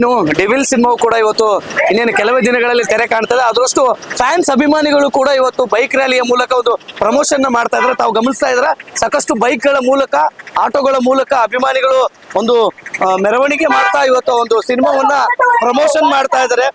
ಇನ್ನು ಡೆವಿಲ್ ಸಿನಿಮಾವು ಕೂಡ ಇವತ್ತು ಇನ್ನೇನು ಕೆಲವೇ ದಿನಗಳಲ್ಲಿ ತೆರೆ ಕಾಣ್ತದೆ. ಅದರಷ್ಟು ಫ್ಯಾನ್ಸ್ ಅಭಿಮಾನಿಗಳು ಕೂಡ ಇವತ್ತು ಬೈಕ್ ರ್ಯಾಲಿಯ ಮೂಲಕ ಒಂದು ಪ್ರಮೋಷನ್ ಮಾಡ್ತಾ ಇದ್ರೆ ತಾವು ಗಮನಿಸ್ತಾ ಇದ್ರೆ ಸಾಕಷ್ಟು ಬೈಕ್ಗಳ ಮೂಲಕ ಆಟೋಗಳ ಮೂಲಕ ಅಭಿಮಾನಿಗಳು ಒಂದು ಮೆರವಣಿಗೆ ಮಾಡ್ತಾ ಇವತ್ತು ಒಂದು ಸಿನಿಮಾವನ್ನ ಪ್ರಮೋಷನ್ ಮಾಡ್ತಾ ಇದ್ದಾರೆ.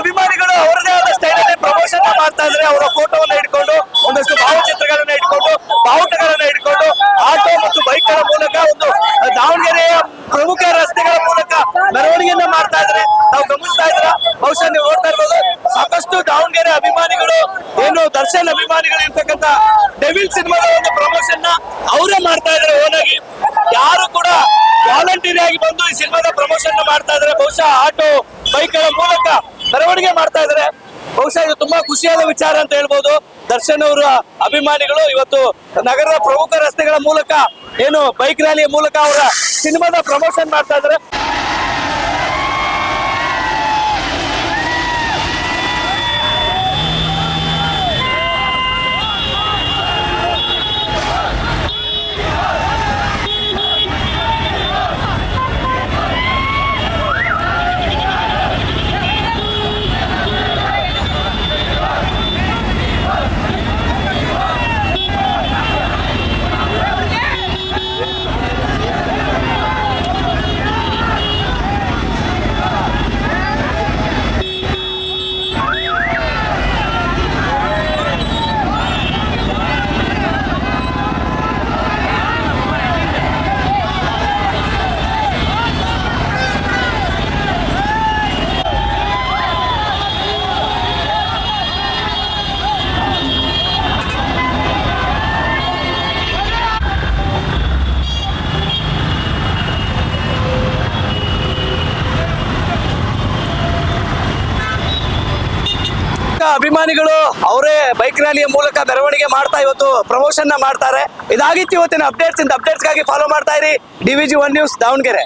ಅಭಿಮಾನಿಗಳು ಅವರದೇ ಆದ ಸ್ಟೈಲಲ್ಲಿ ಪ್ರಮೋಷನ್ ಮಾಡ್ತಾ ಇದ್ರೆ ಅವರ ಫೋಟೋವನ್ನ ಇಟ್ಕೊಂಡು ಒಂದಷ್ಟು ಭಾವಚಿತ್ರಗಳನ್ನ ಇಟ್ಕೊಂಡು ಬಾವುಟಗಳನ್ನ ಇಟ್ಕೊಂಡು ಆಟೋ ಮತ್ತು ಬೈಕ್ಗಳ ಮೂಲಕ ಒಂದು ದಾವಣಗೆರೆಯ ಪ್ರಮುಖ ರಸ್ತೆಗಳ ಮೂಲಕ ಮೆರವಣಿಗೆಯನ್ನ ಮಾಡ್ತಾ ಇದ್ರೆ ನಾವು ಗಮನಿಸ್ತಾ ಇದ್ರ ಬಹುಶಃ ನೀವು ನೋಡ್ತಾ ಇರ್ಬೋದು ಸಾಕಷ್ಟು ದಾವಣಗೆರೆ ಅಭಿಮಾನಿಗಳು ಏನು ದರ್ಶನ್ ಅಭಿಮಾನಿಗಳು ಇರ್ತಕ್ಕಂಥ ಡೆವಿಲ್ ಸಿನಿಮಾದ ಒಂದು ಪ್ರಮೋಷನ್ ಅವರೇ ಮಾಡ್ತಾ ಇದ್ರೆ ಓನಾಗಿ ಯಾರು ಕೂಡ ವಾಲಂಟಿಯರ್ ಆಗಿ ಬಂದು ಈ ಸಿನಿಮಾದ ಪ್ರಮೋಷನ್ ಮಾಡ್ತಾ ಇದ್ರೆ ಬಹುಶಃ ಆಟೋ ಬೈಕ್ಗಳ ಮೂಲಕ ಮೆರವಣಿಗೆ ಮಾಡ್ತಾ ಇದ್ದಾರೆ. ಬಹುಶಃ ಇದು ತುಂಬಾ ಖುಷಿಯಾದ ವಿಚಾರ ಅಂತ ಹೇಳ್ಬೋದು. ದರ್ಶನ್ ಅವರ ಅಭಿಮಾನಿಗಳು ಇವತ್ತು ನಗರದ ಪ್ರಮುಖ ರಸ್ತೆಗಳ ಮೂಲಕ ಏನು ಬೈಕ್ ರ್ಯಾಲಿಯ ಮೂಲಕ ಅವರ ಸಿನಿಮಾದ ಪ್ರಮೋಷನ್ ಮಾಡ್ತಾ ಇದ್ದಾರೆ. ಅಭಿಮಾನಿಗಳು ಅವರೇ ಬೈಕ್ ರ್ಯಾಲಿಯ ಮೂಲಕ ಮೆರವಣಿಗೆ ಮಾಡ್ತಾ ಇವತ್ತು ಪ್ರಮೋಷನ್ ಮಾಡ್ತಾರೆ. ಇದಾಗಿತ್ತು ಇವತ್ತಿನ ಅಪ್ಡೇಟ್ಸ್. ಇಂದ ಅಪ್ಡೇಟ್ಸ್ಗಾಗಿ ಫಾಲೋ ಮಾಡ್ತಾ ಇರಿ DVG 1 ನ್ಯೂಸ್ ದಾವಣಗೆರೆ.